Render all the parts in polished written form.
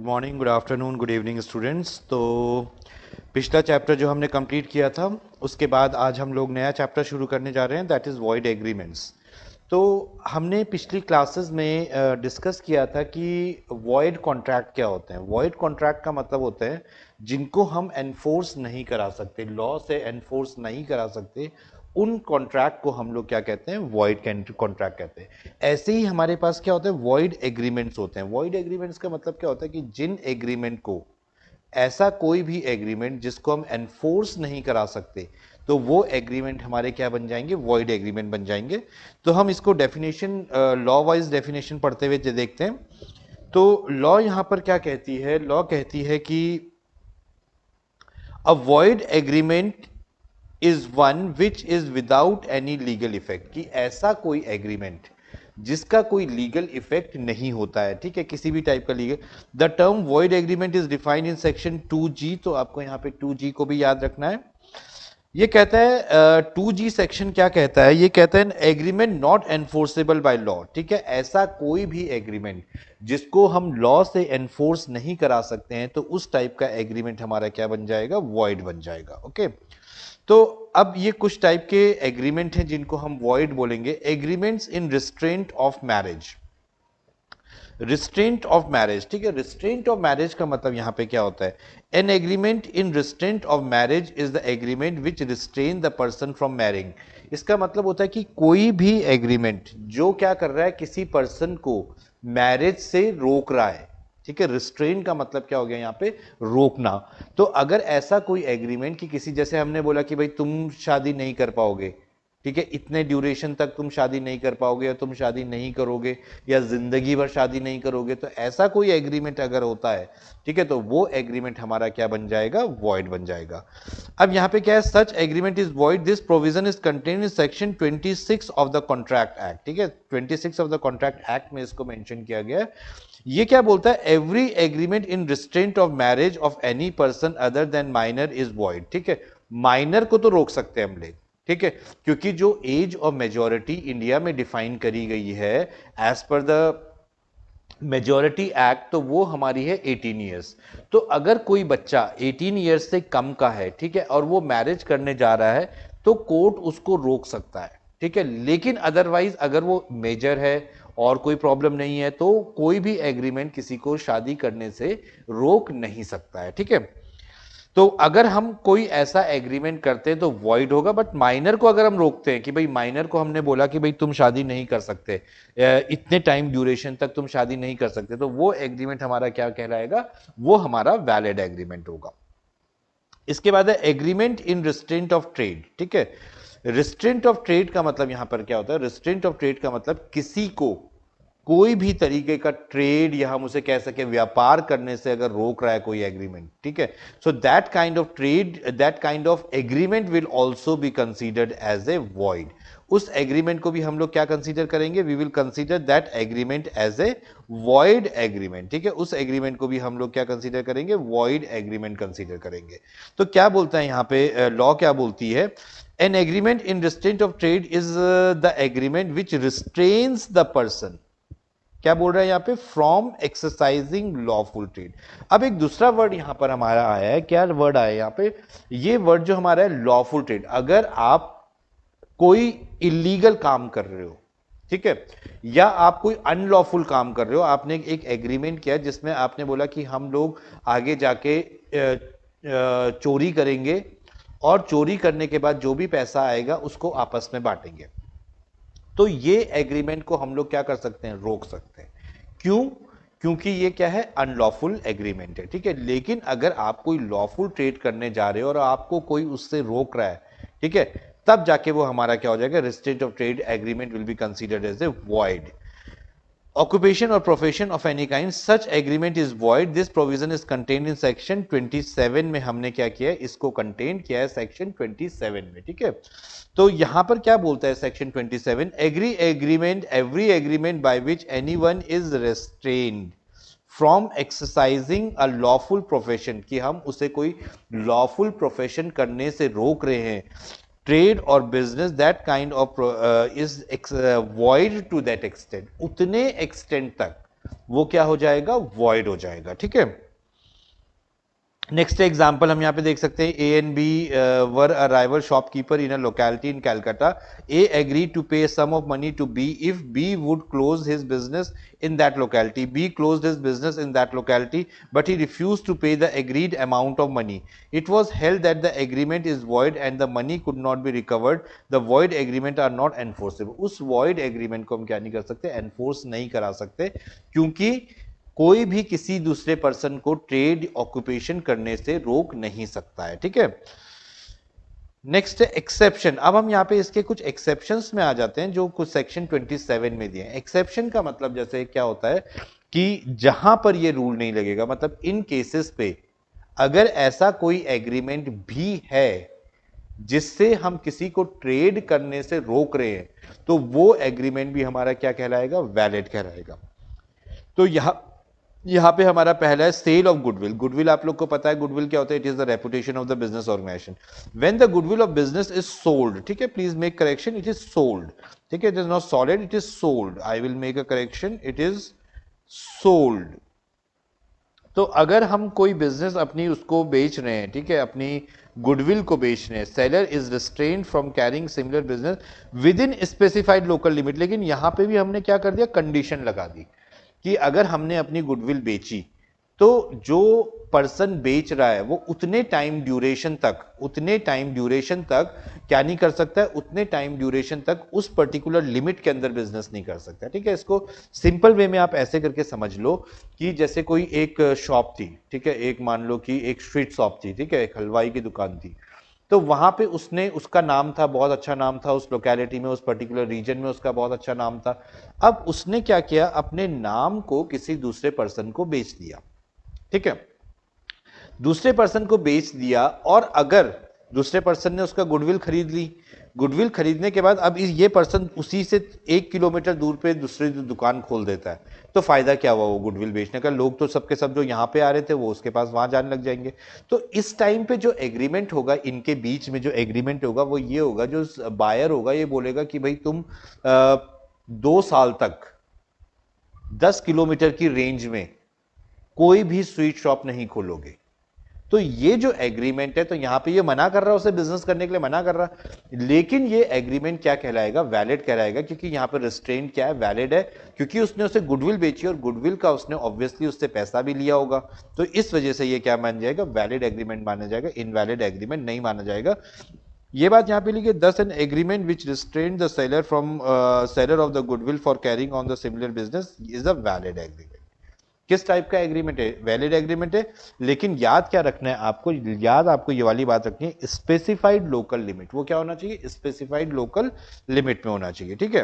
Morning, good afternoon, good evening students. तो पिछला chapter जो हमने कंप्लीट किया था उसके बाद आज हम लोग नया चैप्टर शुरू करने जा रहे हैं, दैट इज़ वॉइड एग्रीमेंट्स। तो हमने पिछली क्लासेस में डिस्कस किया था कि वॉइड कॉन्ट्रैक्ट क्या होते हैं। वॉइड कॉन्ट्रैक्ट का मतलब होता है जिनको हम एनफोर्स नहीं करा सकते, लॉ से एनफोर्स नहीं करा सकते, उन कॉन्ट्रैक्ट को हम लोग क्या कहते हैं, वॉइड कॉन्ट्रैक्ट कहते हैं। ऐसे ही हमारे पास क्या होता है, वॉइड एग्रीमेंट्स होते हैं। वॉइड एग्रीमेंट्स का मतलब क्या होता है कि जिन एग्रीमेंट को, ऐसा कोई भी एग्रीमेंट जिसको हम एनफोर्स नहीं करा सकते, तो वो एग्रीमेंट हमारे क्या बन जाएंगे, वॉइड एग्रीमेंट बन जाएंगे। तो हम इसको डेफिनेशन, लॉ वाइज डेफिनेशन पढ़ते हुए देखते हैं। तो लॉ यहां पर क्या कहती है, लॉ कहती है कि अ void agreement is one which is without any legal effect, कि ऐसा कोई एग्रीमेंट जिसका कोई लीगल इफेक्ट नहीं होता है, ठीक है, किसी भी टाइप का legal. The term void agreement is defined in section 2G, तो आपको यहां पे 2G को भी याद रखना है। ये कहता है 2G सेक्शन क्या कहता है, ये कहता है agreement not enforceable by law, ठीक है, ऐसा कोई भी एग्रीमेंट जिसको हम लॉ से एनफोर्स नहीं करा सकते हैं, तो उस टाइप का एग्रीमेंट हमारा क्या बन जाएगा, वॉइड बन जाएगा। ओके, तो अब ये कुछ टाइप के एग्रीमेंट हैं जिनको हम वॉइड बोलेंगे। Agreements in restraint of marriage, restraint of marriage, ठीक है। रिस्ट्रेंट ऑफ मैरिज का मतलब यहां पे क्या होता है, an agreement in restraint of marriage is the agreement which restrain the person from marrying. इसका मतलब होता है कि कोई भी एग्रीमेंट जो क्या कर रहा है, किसी पर्सन को मैरिज से रोक रहा है, ठीक है। रिस्ट्रेन का मतलब क्या हो गया यहाँ पे, रोकना। तो अगर ऐसा कोई एग्रीमेंट कि किसी, जैसे हमने बोला कि भाई तुम शादी नहीं कर पाओगे, ठीक है, इतने ड्यूरेशन तक तुम शादी नहीं कर पाओगे, या तुम शादी नहीं करोगे, या जिंदगी भर शादी नहीं करोगे, तो ऐसा कोई एग्रीमेंट अगर होता है, ठीक है, तो वो एग्रीमेंट हमारा क्या बन जाएगा, वॉइड बन जाएगा। अब यहां पे क्या है, such agreement is void, this provision is contained in section 26 of the contract act, ठीक है, 26 ऑफ द कॉन्ट्रैक्ट एक्ट में इसको मेंशन किया गया है। ये क्या बोलता है, every agreement in restraint of marriage of any person other than minor is void, ठीक है। माइनर को तो रोक सकते हैं हम लोग, ठीक है, क्योंकि जो एज और मेजॉरिटी इंडिया में डिफाइन करी गई है as per the majority act, तो वो हमारी है 18 ईयर्स। तो अगर कोई बच्चा 18 ईयर्स से कम का है, ठीक है, और वो मैरिज करने जा रहा है, तो कोर्ट उसको रोक सकता है, ठीक है। लेकिन अदरवाइज अगर वो मेजर है और कोई प्रॉब्लम नहीं है, तो कोई भी एग्रीमेंट किसी को शादी करने से रोक नहीं सकता है, ठीक है। तो अगर हम कोई ऐसा एग्रीमेंट करते हैं तो वॉइड होगा, बट माइनर को अगर हम रोकते हैं कि भाई, माइनर को हमने बोला कि भाई तुम शादी नहीं कर सकते, इतने टाइम ड्यूरेशन तक तुम शादी नहीं कर सकते, तो वो एग्रीमेंट हमारा क्या कहलाएगा, वो हमारा वैलिड एग्रीमेंट होगा। इसके बाद है agreement in restraint of trade, ठीक है। रिस्ट्रेंट ऑफ ट्रेड का मतलब यहां पर क्या होता है, रिस्ट्रेंट ऑफ ट्रेड का मतलब किसी को कोई भी तरीके का ट्रेड, या हम उसे कह सके व्यापार करने से अगर रोक रहा है कोई एग्रीमेंट, ठीक है, so that kind of trade, that kind of agreement will also be considered as a void. उस एग्रीमेंट को भी हम लोग क्या कंसीडर करेंगे, we will consider that agreement as a void agreement, ठीक है। उस एग्रीमेंट को भी हम लोग क्या कंसीडर करेंगे, वॉइड एग्रीमेंट कंसीडर करेंगे। तो क्या बोलता है यहां पे लॉ, क्या बोलती है, an agreement in restraint of trade is the agreement which restrains the person, क्या बोल रहा है यहाँ पे, फ्रॉम एक्सरसाइजिंग लॉफुल ट्रेड। अब एक दूसरा वर्ड यहां पर हमारा आया है, क्या वर्ड आया है यहाँ पे, ये वर्ड जो हमारा है लॉफुल ट्रेड। अगर आप कोई इलीगल काम कर रहे हो, ठीक है, या आप कोई अनलॉफुल काम कर रहे हो, आपने एक एग्रीमेंट किया जिसमें आपने बोला कि हम लोग आगे जाके चोरी करेंगे, और चोरी करने के बाद जो भी पैसा आएगा उसको आपस में बांटेंगे, तो ये एग्रीमेंट को हम लोग क्या कर सकते हैं, रोक सकते हैं। क्यों, क्योंकि ये क्या है, अनलॉफुल एग्रीमेंट है, ठीक है। लेकिन अगर आप कोई लॉफुल ट्रेड करने जा रहे हो और आपको कोई उससे रोक रहा है, ठीक है, तब जाके वो हमारा क्या हो जाएगा, restraint of trade agreement will be considered as a void. Occupation or profession of any kind, such agreement is void. This provision is contained in section 27 में हमने क्या किया है, इसको कंटेन किया है सेक्शन 27 में, ठीक है। तो यहां पर क्या बोलता है section 27, every agreement by which anyone is restrained from exercising a lawful profession, कि हम उसे कोई लॉफुल प्रोफेशन करने से रोक रहे हैं, ट्रेड और business, that kind of is void to that extent, उतने एक्सटेंट तक वो क्या हो जाएगा, वॉइड हो जाएगा। ठीक है, नेक्स्ट एग्जाम्पल हम यहाँ पे देख सकते हैं, A and B were a rival shopkeeper in a locality in Calcutta. A agree to pay sum of money to B if B would close his business in that locality. B closed his business in that locality, but he refused to pay the agreed amount of money. It was held that the agreement is void and the money could not be recovered. The void agreement are not enforceable. उस void agreement को हम क्या नहीं कर सकते, enforce नहीं करा सकते, क्योंकि कोई भी किसी दूसरे पर्सन को ट्रेड ऑक्यूपेशन करने से रोक नहीं सकता है। ठीक है, नेक्स्ट एक्सेप्शन। अब हम यहाँ पे इसके कुछ एक्सेप्शंस में आ जाते हैं जो कुछ सेक्शन 27 में दिए हैं। एक्सेप्शन का मतलब जैसे क्या होता है कि जहां पर ये रूल नहीं लगेगा, मतलब इन केसेस पे अगर ऐसा कोई एग्रीमेंट भी है जिससे हम किसी को ट्रेड करने से रोक रहे हैं, तो वो एग्रीमेंट भी हमारा क्या कहलाएगा, वैलिड कहलाएगा। तो यहां पे हमारा पहला है सेल ऑफ गुडविल। गुडविल आप लोग को पता है गुडविल क्या होता है, it is the reputation of the business organization. When the goodwill of business is sold, ठीक है, please make correction, it is sold. ठीक है, it is not solid, it is sold. I will make a correction, it is sold. तो अगर हम कोई business अपनी उसको बेच रहे हैं, ठीक है, अपनी गुडविल को बेच रहे हैं, seller is restrained from carrying similar business with in specified local limit. लेकिन यहां पे भी हमने क्या कर दिया, कंडीशन लगा दी कि अगर हमने अपनी गुडविल बेची तो जो पर्सन बेच रहा है वो उतने टाइम ड्यूरेशन तक क्या नहीं कर सकता है, उतने टाइम ड्यूरेशन तक उस पर्टिकुलर लिमिट के अंदर बिजनेस नहीं कर सकता। ठीक है, इसको सिंपल वे में आप ऐसे करके समझ लो कि जैसे कोई एक शॉप थी, ठीक है, एक मान लो कि एक स्ट्रीट शॉप थी, ठीक है, एक हलवाई की दुकान थी, तो वहां पे उसका नाम था, बहुत अच्छा नाम था, उस लोकेलिटी में, उस पर्टिकुलर रीजन में उसका बहुत अच्छा नाम था। अब उसने क्या किया, अपने नाम को किसी दूसरे पर्सन को बेच दिया। ठीक है, दूसरे पर्सन को बेच दिया, और अगर दूसरे पर्सन ने उसका गुडविल खरीद ली, गुडविल खरीदने के बाद अब ये पर्सन उसी से 1 किलोमीटर दूर पे दूसरी दुकान खोल देता है, तो फायदा क्या हुआ वो गुडविल बेचने का, लोग तो सबके सब जो यहां पे आ रहे थे वो उसके पास वहां जाने लग जाएंगे। तो इस टाइम पे जो एग्रीमेंट होगा, इनके बीच में जो एग्रीमेंट होगा वो ये होगा, जो बायर होगा ये बोलेगा कि भाई तुम 2 साल तक 10 किलोमीटर की रेंज में कोई भी स्वीट शॉप नहीं खोलोगे। तो ये जो एग्रीमेंट है, तो यहां पे ये मना कर रहा है, उसे बिजनेस करने के लिए मना कर रहा है, लेकिन ये एग्रीमेंट क्या कहलाएगा, वैलिड कहलाएगा, क्योंकि यहां पे रिस्ट्रेंट क्या है, वैलिड है, क्योंकि उसने उसे गुडविल बेची और गुडविल का उसने ऑब्वियसली उससे पैसा भी लिया होगा। तो इस वजह से ये क्या मान जाएगा, वैलिड एग्रीमेंट माना जाएगा, इनवैलिड एग्रीमेंट नहीं माना जाएगा। ये बात यहां पे लिखिए, दस N agreement which restrain the seller from seller of the goodwill for carrying on the similar business is a valid agreement. किस टाइप का एग्रीमेंट है, वैलिड एग्रीमेंट है। लेकिन याद क्या रखना है आपको, याद आपको ये वाली बात रखनी है, स्पेसिफाइड लोकल लिमिट। वो क्या होना चाहिए, स्पेसिफाइड लोकल लिमिट में होना चाहिए। ठीक है,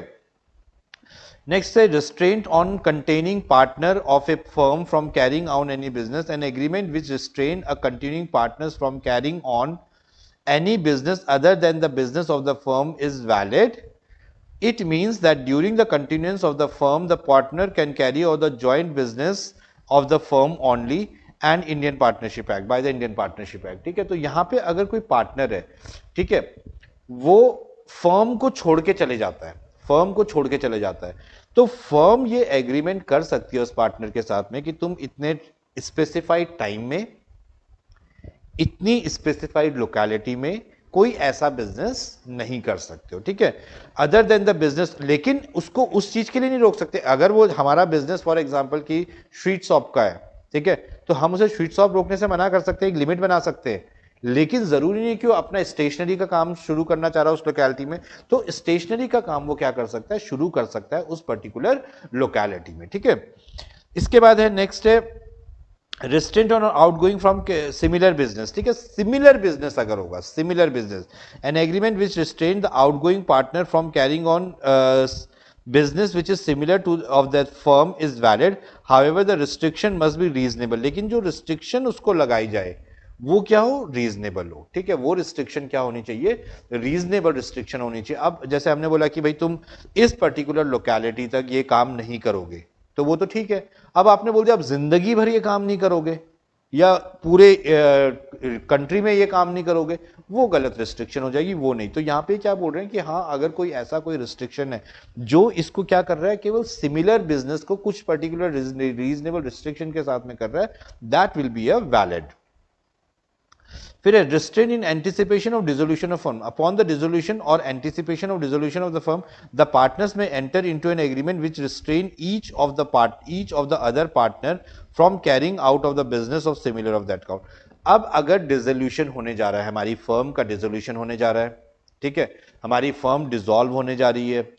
नेक्स्ट है restraint on containing partner of A firm from carrying on any business. N agreement which restrain a continuing partners from carrying on any business other than the business of the firm is valid. It means that during the continuance of the firm, the partner can carry out the joint business of the firm only and Indian Partnership Act by the Indian Partnership Act. ठीक है, तो यहां पे अगर कोई partner है, ठीक है, वो फर्म को छोड़ के चले जाता है, फर्म को छोड़ के चले जाता है, तो फर्म ये एग्रीमेंट कर सकती है उस पार्टनर के साथ में कि तुम इतने स्पेसिफाइड टाइम में, इतनी स्पेसिफाइड लोकेलिटी में कोई ऐसा बिजनेस नहीं कर सकते हो। ठीक है, अदर देन द बिजनेस, लेकिन उसको उस चीज के लिए नहीं रोक सकते। अगर वो हमारा बिजनेस फॉर एग्जांपल की स्ट्रीट शॉप का है, ठीक है, तो हम उसे स्ट्रीट शॉप रोकने से मना कर सकते हैं, एक लिमिट बना सकते हैं, लेकिन जरूरी नहीं कि वो अपना स्टेशनरी का काम शुरू करना चाह रहा है उस लोकेलिटी में, तो स्टेशनरी का काम वो क्या कर सकता है, शुरू कर सकता है उस पर्टिकुलर लोकेलिटी में। ठीक है, इसके बाद है नेक्स्ट है restraint on outgoing from similar business. ठीक है, सिमिलर बिजनेस अगर होगा, similar business, N agreement which restrain the outgoing partner from carrying on business which is similar two of that firm is valid, however the restriction must be reasonable. लेकिन जो restriction उसको लगाई जाए वो क्या हो, रीजनेबल हो। ठीक है, वो रिस्ट्रिक्शन क्या होनी चाहिए, रीजनेबल रिस्ट्रिक्शन होनी चाहिए। अब जैसे हमने बोला कि भाई तुम इस पर्टिकुलर लोकेलिटी तक ये काम नहीं करोगे, तो वो तो ठीक है। अब आपने बोल दिया अब जिंदगी भर ये काम नहीं करोगे, या पूरे कंट्री में ये काम नहीं करोगे, वो गलत रिस्ट्रिक्शन हो जाएगी, वो नहीं। तो यहाँ पे क्या बोल रहे हैं कि हाँ, अगर कोई ऐसा कोई रिस्ट्रिक्शन है जो इसको क्या कर रहा है, केवल सिमिलर बिजनेस को कुछ पर्टिकुलर रीजनेबल रिस्ट्रिक्शन के साथ में कर रहा है, that will be a valid. फिर है restraint in anticipation of dissolution of firm. Upon the dissolution or anticipation of dissolution of the firm, the partners may enter into an agreement which restrain each of the other partner from carrying out of the business of similar of that count. अब अगर dissolution होने जा रहा है, हमारी firm का dissolution होने जा रहा है, ठीक है, हमारी फर्म डिसॉल्व होने जा रही है,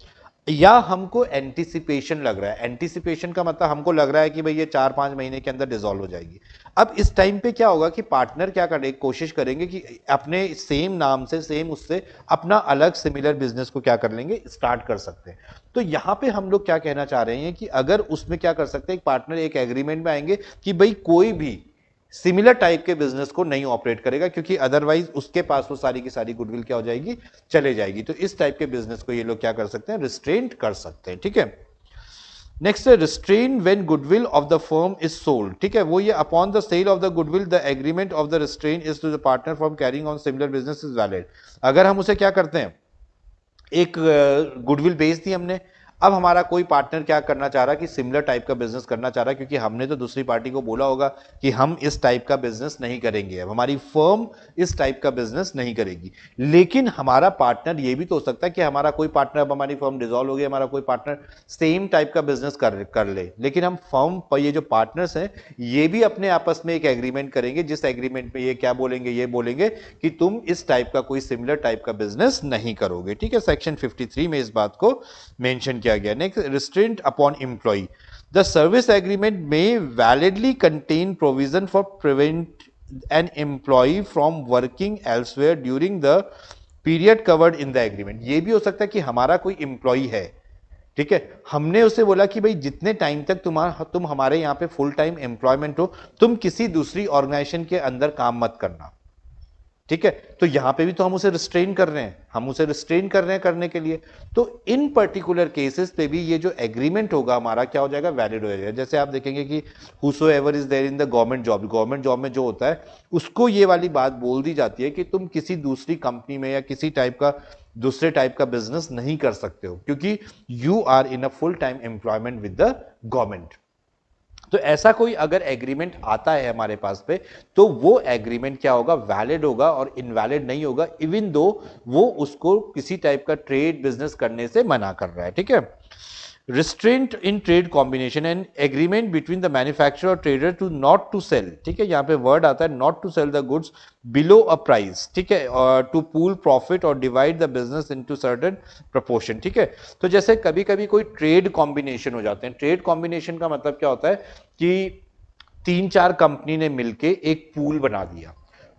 या हमको एंटिसिपेशन लग रहा है, एंटिसिपेशन का मतलब हमको लग रहा है कि भाई ये 4-5 महीने के अंदर डिसॉल्व हो जाएगी। अब इस टाइम पे क्या होगा कि पार्टनर क्या करेंगे, कोशिश करेंगे कि अपने सेम नाम से, सेम उससे अपना अलग सिमिलर बिजनेस को क्या कर लेंगे, स्टार्ट कर सकते हैं। तो यहां पे हम लोग क्या कहना चाह रहे हैं कि अगर उसमें क्या कर सकते हैं, एक पार्टनर एक एग्रीमेंट में आएंगे कि भाई कोई भी सिमिलर टाइप के बिजनेस को नहीं ऑपरेट करेगा, क्योंकि अदरवाइज उसके पास वो सारी की सारी गुडविल क्या हो जाएगी, चले जाएगी। तो इस टाइप के बिजनेस को ये लोग क्या कर सकते हैं, रिस्ट्रेंट कर सकते हैं, ठीक है। नेक्स्ट है restrain when goodwill of the firm is sold, ठीक है, वो ये upon the sale of the goodwill the agreement of the restrain is to the partner from carrying on similar business is valid. अगर हम उसे क्या करते हैं, एक गुडविल बेच दी हमने, अब हमारा कोई पार्टनर क्या करना चाह रहा है कि सिमिलर टाइप का बिजनेस करना चाह रहा है, क्योंकि हमने तो दूसरी पार्टी को बोला होगा कि हम इस टाइप का बिजनेस नहीं करेंगे, अब हमारी फर्म इस टाइप का बिजनेस नहीं करेगी। लेकिन हमारा पार्टनर, ये भी तो हो सकता है कि हमारा कोई पार्टनर, अब हमारी फर्म डिसॉल्व हो गई, हमारा कोई पार्टनर सेम टाइप का बिजनेस कर ले, लेकिन हम फर्म पर ये जो पार्टनर्स हैं ये भी अपने आपस में एक एग्रीमेंट करेंगे, जिस एग्रीमेंट में ये क्या बोलेंगे, ये बोलेंगे कि तुम इस टाइप का कोई सिमिलर टाइप का बिजनेस नहीं करोगे, ठीक है। सेक्शन 53 में इस बात को मेंशन किया गया। Next, restraint upon employ, the service agreement में validly contain provision for prevent an employ from working elsewhere during the period covered in the agreement. ये भी हो सकता है कि हमारा कोई एम्प्लॉय है, ठीक है, हमने उसे बोला कि भाई जितने टाइम तक तुम हमारे यहां पे फुल टाइम एम्प्लॉयमेंट हो, तुम किसी दूसरी ऑर्गेनाइजेशन के अंदर काम मत करना, ठीक है। तो यहां पे भी तो हम उसे रिस्ट्रेन कर रहे हैं, हम उसे रिस्ट्रेन कर रहे हैं करने के लिए। तो इन पर्टिकुलर केसेस पे भी ये जो एग्रीमेंट होगा हमारा क्या हो जाएगा, वैलिड हो जाएगा। जैसे आप देखेंगे कि whosoever is there in the government job में जो होता है उसको ये वाली बात बोल दी जाती है कि तुम किसी दूसरी कंपनी में या किसी टाइप का दूसरे टाइप का बिजनेस नहीं कर सकते हो, क्योंकि you are in a full time employment with the government. तो ऐसा कोई अगर एग्रीमेंट आता है हमारे पास पे, तो वो एग्रीमेंट क्या होगा, वैलिड होगा और इनवैलिड नहीं होगा, इवन दो वो उसको किसी टाइप का ट्रेड बिजनेस करने से मना कर रहा है, ठीक है। Restraint in trade combination and agreement between the manufacturer और trader to not to sell, ठीक है, यहां पे वर्ड आता है not to sell the goods below a price, ठीक है, टू पूल प्रॉफिट और divide the business into certain proportion, ठीक है। तो जैसे कभी कभी कोई ट्रेड कॉम्बिनेशन हो जाते हैं, ट्रेड कॉम्बिनेशन का मतलब क्या होता है कि 3-4 कंपनी ने मिलके एक पूल बना दिया,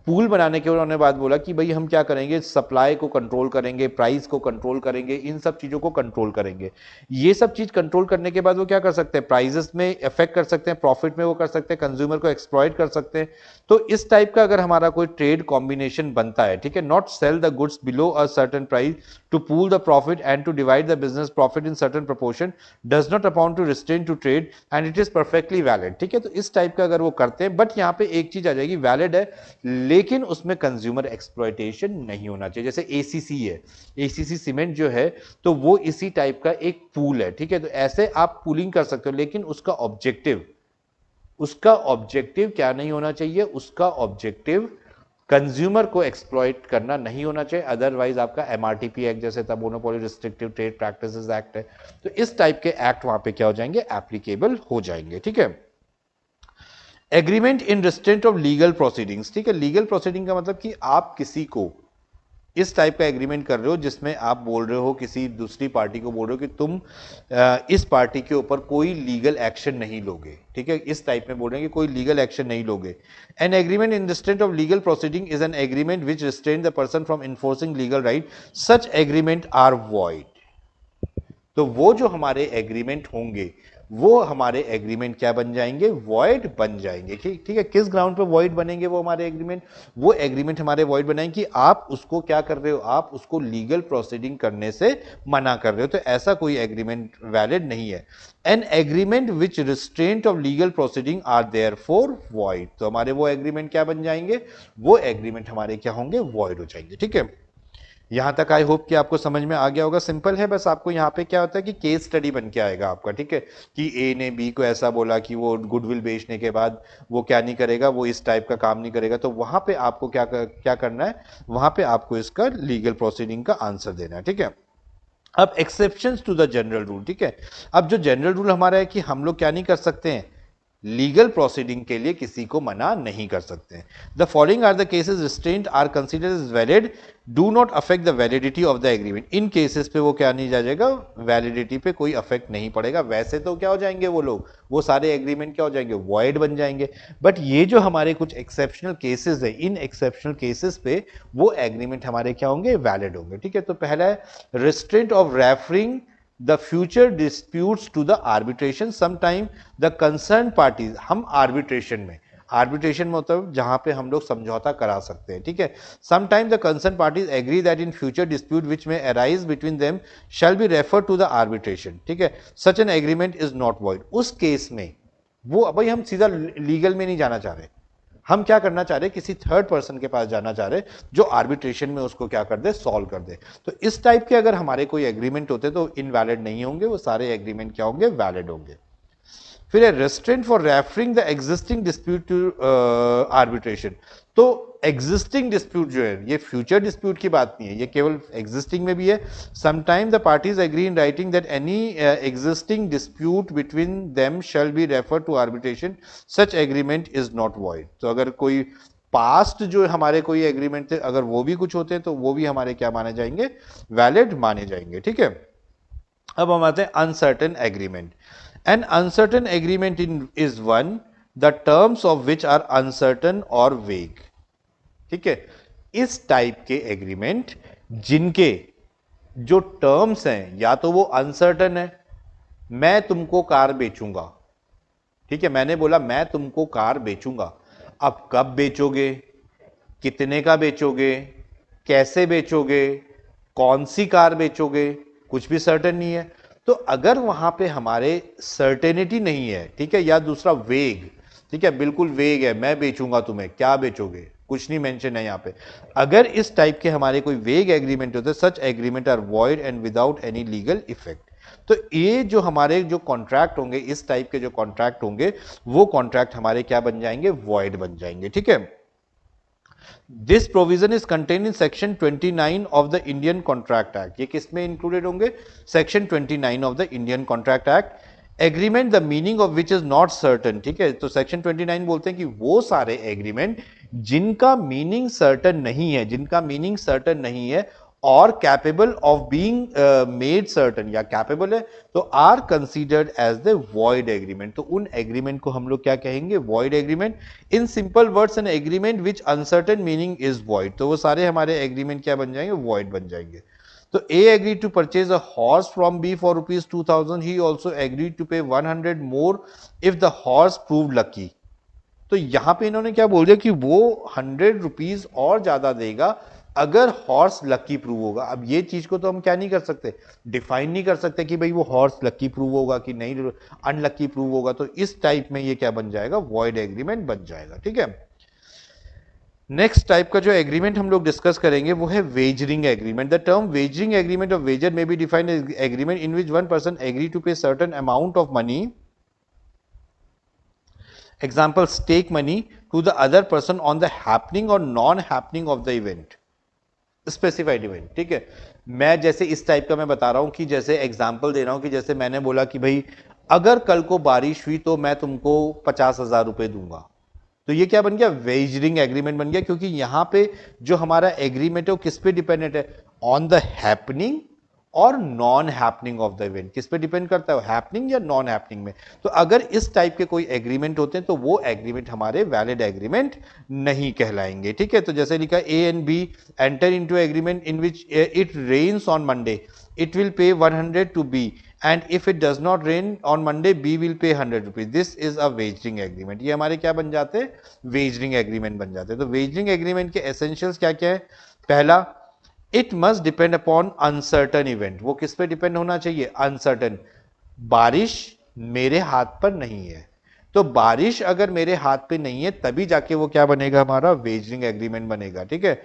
पूल बनाने के उन्होंने बात बोला कि भाई हम क्या करेंगे, सप्लाई को कंट्रोल करेंगे, प्राइस को कंट्रोल करेंगे, इन सब चीजों को कंट्रोल करेंगे। ये सब चीज कंट्रोल करने के बाद वो क्या कर सकते हैं, प्राइसेस में इफेक्ट कर सकते हैं, प्रॉफिट में वो कर सकते हैं, कंज्यूमर को एक्सप्लॉइट कर सकते हैं। तो इस टाइप का अगर हमारा कोई ट्रेड कॉम्बिनेशन बनता है, ठीक है, not sell the goods below a certain price to pool the profit and to divide the business profit in certain proportion does not amount to restrain to trade and it is perfectly valid, ठीक है। तो इस type का अगर वो करते हैं, but यहाँ पे एक चीज आ जाएगी, वैलिड है लेकिन उसमें कंज्यूमर एक्सप्लॉयटेशन नहीं होना चाहिए। जैसे एसीसी है, एसीसी सीमेंट जो है, तो वो इसी टाइप का एक पूल है, ठीक है। तो ऐसे आप पूलिंग कर सकते हो, लेकिन उसका ऑब्जेक्टिव क्या नहीं होना चाहिए, उसका ऑब्जेक्टिव कंज्यूमर को एक्सप्लॉइट करना नहीं होना चाहिए, अदरवाइज आपका एमआरटीपी एक्ट जैसे था, monopoly restrictive trade practices act है, तो इस टाइप के एक्ट वहां पे क्या हो जाएंगे, एप्लीकेबल हो जाएंगे, ठीक है। Agreement in restraint of legal proceedings, ठीक है, लीगल प्रोसीडिंग का मतलब कि आप किसी को इस टाइप का एग्रीमेंट कर रहे हो जिसमें आप बोल रहे हो, किसी दूसरी पार्टी को बोल रहे हो कि तुम इस पार्टी के ऊपर कोई लीगल एक्शन नहीं लोगे, ठीक है, इस टाइप में बोल रहे हैं कि कोई लीगल एक्शन नहीं लोगे। An agreement in restraint of legal proceeding is an agreement which restrain the person from enforcing legal right, such agreement are void. तो वो जो हमारे एग्रीमेंट होंगे वो हमारे एग्रीमेंट क्या बन जाएंगे, वॉइड बन जाएंगे। ठीक है, किस ग्राउंड पे वॉइड बनेंगे वो हमारे एग्रीमेंट, वो एग्रीमेंट हमारे वॉइड बनाएंगे कि आप उसको क्या कर रहे हो, आप उसको लीगल प्रोसीडिंग करने से मना कर रहे हो, तो ऐसा कोई एग्रीमेंट वैलिड नहीं है। An agreement which restraint of legal proceeding are therefore void, तो हमारे वो एग्रीमेंट क्या बन जाएंगे, वो एग्रीमेंट हमारे क्या होंगे, वॉइड हो जाएंगे। ठीक है, यहां तक आई होप कि आपको समझ में आ गया होगा। सिंपल है, बस आपको यहां पे क्या होता है कि केस स्टडी बन के आएगा आपका। ठीक है, कि ए ने बी को ऐसा बोला कि वो गुडविल बेचने के बाद वो क्या नहीं करेगा, वो इस टाइप का काम नहीं करेगा, तो वहां पे आपको क्या करना है, वहां पे आपको इसका लीगल प्रोसीडिंग का आंसर देना है। ठीक है, अब exceptions to the general rule. ठीक है, अब जो जनरल रूल हमारा है कि हम लोग क्या नहीं कर सकते हैं, लीगल प्रोसीडिंग के लिए किसी को मना नहीं कर सकते। The following are the cases restraint are considered as valid do not affect the validity of the agreement. इन केसेस पे वो क्या नहीं जाएगा, वैलिडिटी पे कोई अफेक्ट नहीं पड़ेगा। वैसे तो क्या हो जाएंगे वो लोग, वो सारे एग्रीमेंट क्या हो जाएंगे, वॉइड बन जाएंगे। बट ये जो हमारे कुछ एक्सेप्शनल केसेस है, इन एक्सेप्शनल केसेस पे वो एग्रीमेंट हमारे क्या होंगे, वैलिड होंगे। ठीक है, तो पहला है restraint of referring the future disputes to the arbitration sometime the concerned parties। हम arbitration में मतलब जहां पे हम लोग समझौता करा सकते हैं। ठीक है, sometime the concerned parties agree that in future dispute which may arise between them shall be referred to the arbitration। ठीक है, such an agreement is not void। उस केस में वो भाई हम सीधा लीगल में नहीं जाना चाह रहे, हम क्या करना चाह रहे, किसी थर्ड पर्सन के पास जाना चाह रहे जो आर्बिट्रेशन में उसको क्या कर दे, सॉल्व कर दे। तो इस टाइप के अगर हमारे कोई एग्रीमेंट होते तो इनवैलिड नहीं होंगे, वो सारे एग्रीमेंट क्या होंगे, वैलिड होंगे। फिर है restraint for referring the existing dispute to arbitration. तो एग्जिस्टिंग डिस्प्यूट जो है, ये फ्यूचर डिस्प्यूट की बात नहीं है, ये केवल एग्जिस्टिंग में भी है। Sometime the parties agree in writing that any existing dispute between them shall be refer to arbitration, such agreement is not void. तो अगर कोई पास्ट जो हमारे कोई एग्रीमेंट थे, अगर वो भी कुछ होते हैं तो वो भी हमारे क्या माने जाएंगे, वैलिड माने जाएंगे। ठीक है, अब हम आते हैं uncertain agreement. An uncertain agreement in is one the terms of which are uncertain और वेग। ठीक है, इस टाइप के एग्रीमेंट जिनके जो टर्म्स हैं या तो वो अनसर्टेन है, मैं तुमको कार बेचूंगा, ठीक है, मैंने बोला मैं तुमको कार बेचूंगा, अब कब बेचोगे, कितने का बेचोगे, कैसे बेचोगे, कौन सी कार बेचोगे, कुछ भी सर्टेन नहीं है। तो अगर वहां पे हमारे सर्टेनिटी नहीं है, ठीक है, या दूसरा वेग, ठीक है, बिल्कुल वेग है, मैं बेचूंगा तुम्हें, क्या बेचोगे, कुछ नहीं मेंशन है यहां पे। अगर इस टाइप के हमारे कोई वेग एग्रीमेंट होते, such agreement are void and without any legal effect. तो ये जो हमारे जो कॉन्ट्रैक्ट होंगे, इस टाइप के जो कॉन्ट्रैक्ट होंगे, वो कॉन्ट्रैक्ट हमारे क्या बन जाएंगे, वॉइड बन जाएंगे। ठीक है, this provision is contain in section 29 of the Indian contract act. ये किसमें इंक्लूडेड होंगे, section 29 of the Indian contract act. Agreement the meaning of which is not certain. ठीक है, तो सेक्शन 29 बोलते हैं कि वो सारे एग्रीमेंट जिनका मीनिंग सर्टन नहीं है, जिनका मीनिंग सर्टन नहीं है और capable of being made certain, या कैपेबल है, तो are considered as the void agreement. तो उन एग्रीमेंट को हम लोग क्या कहेंगे, void agreement. In simple words an agreement which uncertain meaning is void. तो वो सारे हमारे एग्रीमेंट क्या बन जाएंगे, वॉइड बन जाएंगे। तो A agreed to purchase a horse from B for rupees 2000. He also agreed to pay 100 more if the horse proved lucky. तो यहां पे इन्होंने क्या बोल दिया कि वो 100 रुपीज और ज्यादा देगा अगर हॉर्स लकी प्रूव होगा। अब ये चीज को तो हम क्या नहीं कर सकते, डिफाइन नहीं कर सकते कि भाई वो हॉर्स लकी प्रूव होगा कि नहीं अनलकी प्रूव होगा। तो इस टाइप में ये क्या बन जाएगा, वॉइड एग्रीमेंट बन जाएगा। ठीक है, नेक्स्ट टाइप का जो एग्रीमेंट हम लोग डिस्कस करेंगे वो है wagering agreement. The term wagering agreement of wager may be defined as agreement in which one person agree to pay certain amount of money, example stake money, to the other person on the happening और non happening of the event, specified event. ठीक है, मैं जैसे इस type का मैं बता रहा हूं कि जैसे एग्जाम्पल दे रहा हूं कि जैसे मैंने बोला कि भाई अगर कल को बारिश हुई तो मैं तुमको 50,000 रुपए दूंगा। तो ये क्या बन गया, वेजरिंग एग्रीमेंट बन गया, क्योंकि यहां पे जो हमारा एग्रीमेंट है वो किस पे डिपेंडेंट है, ऑन द हैपनिंग और non happening of the event. किस पे डिपेंड करता है, हैपनिंग या नॉन हैपनिंग में। तो अगर इस टाइप के कोई एग्रीमेंट होते हैं तो वो एग्रीमेंट हमारे वैलिड एग्रीमेंट नहीं कहलाएंगे। ठीक है, तो जैसे लिखा A and B enter into agreement in which it rains on Monday, it will pay 100 to B and if it does not rain on Monday B will pay 100 rupees, this is a wagering agreement. ये हमारे क्या बन जाते हैं, wagering agreement बन जाते हैं। तो वेजरिंग एग्रीमेंट के एसेंशियल्स क्या क्या है, पहला, it must depend upon uncertain event. वो किस पे डिपेंड होना चाहिए, अनसर्टन। बारिश मेरे हाथ पर नहीं है, तो बारिश अगर मेरे हाथ पे नहीं है तभी जाके वो क्या बनेगा, हमारा वेजरिंग एग्रीमेंट बनेगा, ठीक है।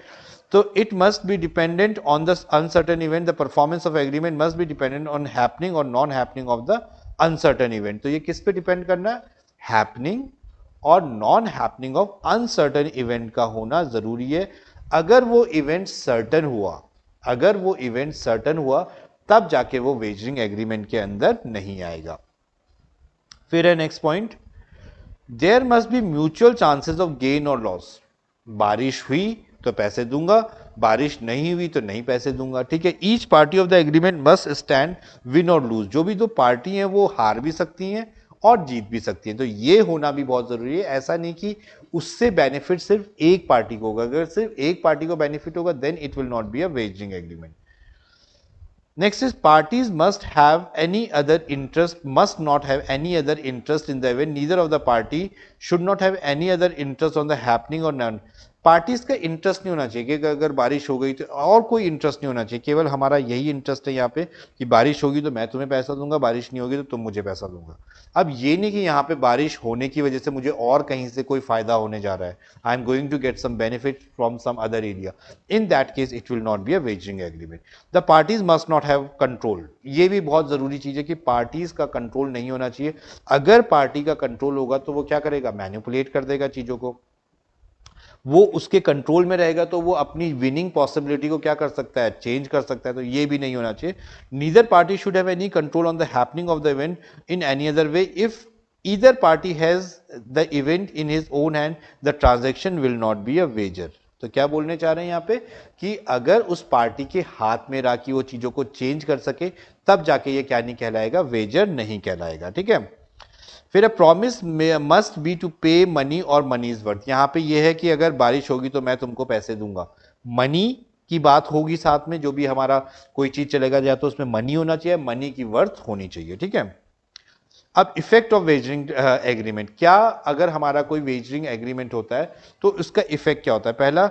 तो it must be dependent on the uncertain event, the performance of agreement must be dependent on happening और non happening of the uncertain event. तो ये किस पे डिपेंड करना है, हैपनिंग और non happening of uncertain event का होना जरूरी है। अगर वो इवेंट सर्टन हुआ, अगर वो इवेंट सर्टन हुआ तब जाके वो वेजरिंग एग्रीमेंट के अंदर नहीं आएगा। फिर है next point, there must be mutual chances of gain और लॉस। बारिश हुई तो पैसे दूंगा, बारिश नहीं हुई तो नहीं पैसे दूंगा, ठीक है। Each party of the agreement must stand win और लूज। जो भी दो पार्टी हैं वो हार भी सकती हैं और जीत भी सकती हैं, तो ये होना भी बहुत जरूरी है। ऐसा नहीं कि उससे बेनिफिट सिर्फ एक पार्टी को होगा, अगर सिर्फ एक पार्टी को बेनिफिट होगा then it will not be a wagering agreement. Next is parties must have any other interest, must not have any other interest in the event. Neither of the party should not have any other interest on the happening or none. Parties का interest नहीं होना चाहिए कि अगर बारिश हो गई तो, और कोई इंटरेस्ट नहीं होना चाहिए, केवल हमारा यही इंटरेस्ट है यहाँ पे कि बारिश होगी तो मैं तुम्हें पैसा दूंगा, बारिश नहीं होगी तो तुम मुझे पैसा दूंगा। अब ये नहीं कि यहाँ पे बारिश होने की वजह से मुझे और कहीं से कोई फायदा होने जा रहा है, I am going to get some benefit from some other area, in that case it will not be a wagering agreement. The parties must not have control. ये भी बहुत जरूरी चीज है कि पार्टीज का कंट्रोल नहीं होना चाहिए। अगर पार्टी का कंट्रोल होगा तो वो क्या करेगा, मैनिपुलेट कर देगा चीजों को, वो उसके कंट्रोल में रहेगा तो वो अपनी विनिंग पॉसिबिलिटी को क्या कर सकता है, चेंज कर सकता है, तो ये भी नहीं होना चाहिए। Neither party should have any control on the happening of the event in any other way. If either party has the event in his own hand the transaction will not be a wager. तो क्या बोलने चाह रहे हैं यहाँ पे कि अगर उस पार्टी के हाथ में रहा कि वो चीजों को चेंज कर सके तब जाके ये क्या नहीं कहलाएगा, वेजर नहीं कहलाएगा, ठीक है। फिर प्रॉमिस मस्ट बी टू पे मनी और मनी इज वर्थ। यहां पे ये है कि अगर बारिश होगी तो मैं तुमको पैसे दूंगा, मनी की बात होगी साथ में, जो भी हमारा कोई चीज चलेगा या तो उसमें मनी होना चाहिए, मनी की वर्थ होनी चाहिए, ठीक है। अब इफेक्ट ऑफ वेजरिंग एग्रीमेंट, क्या अगर हमारा कोई वेजरिंग एग्रीमेंट होता है तो उसका इफेक्ट क्या होता है। पहला,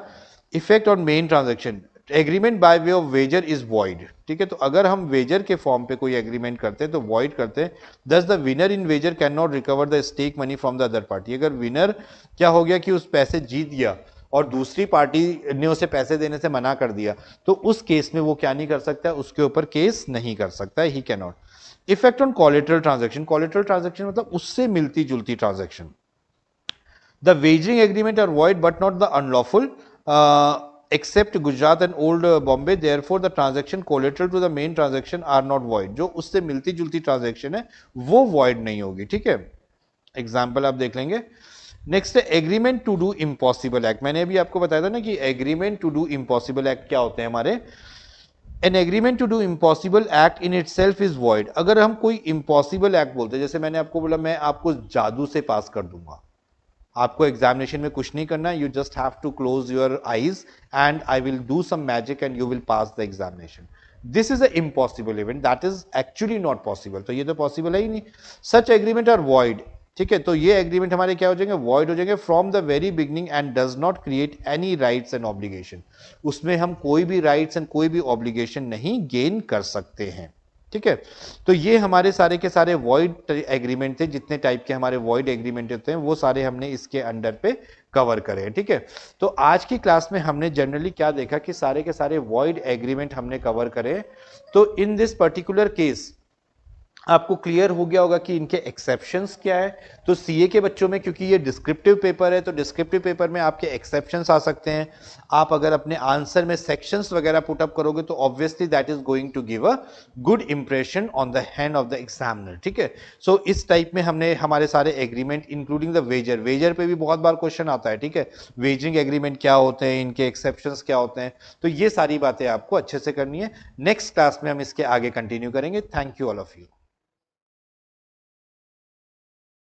effect on main transaction, agreement by way of wager is void, ठीक है। तो अगर हम वेजर के फॉर्म पे कोई एग्रीमेंट करते हैं तो वॉइड करते हैं। Thus the winner in wager can not recover the stake money from the other party. अगर विनर क्या हो गया कि उस पैसे जीत गया और दूसरी पार्टी ने उसे पैसे देने से मना कर दिया तो उस केस में वो क्या नहीं कर सकता, उसके ऊपर केस नहीं कर सकता, he can not. Effect on collateral transaction, collateral transaction मतलब उससे मिलती जुलती transaction. The wagering agreement are void but not the unlawful, except Gujarat and Old Bombay. Therefore, the transaction collateral to the main transaction are not void. जो उससे मिलती जुलती transaction है वो void नहीं होगी, ठीक है। एग्जाम्पल आप देख लेंगे। नेक्स्ट है agreement to do impossible act. मैंने अभी आपको बताया था ना कि agreement to do impossible act क्या होते हैं हमारे। An agreement to do impossible act in itself is void. अगर हम कोई इम्पॉसिबल एक्ट बोलते हैं, जैसे मैंने आपको बोला मैं आपको जादू से पास कर दूंगा, आपको एग्जामिनेशन में कुछ नहीं करना, you just have to close your eyes and I will do some magic and you will pass the examination. This is a impossible event, that is actually not possible, तो ये तो पॉसिबल है ही नहीं। सच agreement are void, ठीक है। तो ये agreement हमारे क्या हो जाएंगे, वॉइड हो जाएंगे from the very beginning and does not create any rights and obligation. उसमें हम कोई भी राइट्स एंड कोई भी ऑब्लिगेशन नहीं गेन कर सकते हैं, ठीक है। तो ये हमारे सारे के सारे वॉइड एग्रीमेंट थे, जितने टाइप के हमारे वॉइड एग्रीमेंट होते हैं वो सारे हमने इसके अंडर पे कवर करे हैं, ठीक है। तो आज की क्लास में हमने जनरली क्या देखा कि सारे के सारे वॉइड एग्रीमेंट हमने कवर करे। तो इन दिस पर्टिकुलर केस आपको क्लियर हो गया होगा कि इनके एक्सेप्शंस क्या है। तो सीए के बच्चों में क्योंकि ये डिस्क्रिप्टिव पेपर है तो डिस्क्रिप्टिव पेपर में आपके एक्सेप्शंस आ सकते हैं। आप अगर अपने आंसर में सेक्शंस वगैरह पुट अप करोगे तो obviously that is going to give a good impression on the hand of the examiner, ठीक है। सो इस टाइप में हमने हमारे सारे agreement including the wager, wager पे भी बहुत बार क्वेश्चन आता है, ठीक है। वेजरिंग एग्रीमेंट क्या होते हैं, इनके एक्सेप्शंस क्या होते हैं, तो ये सारी बातें आपको अच्छे से करनी है। नेक्स्ट क्लास में हम इसके आगे कंटिन्यू करेंगे। Thank you all of you.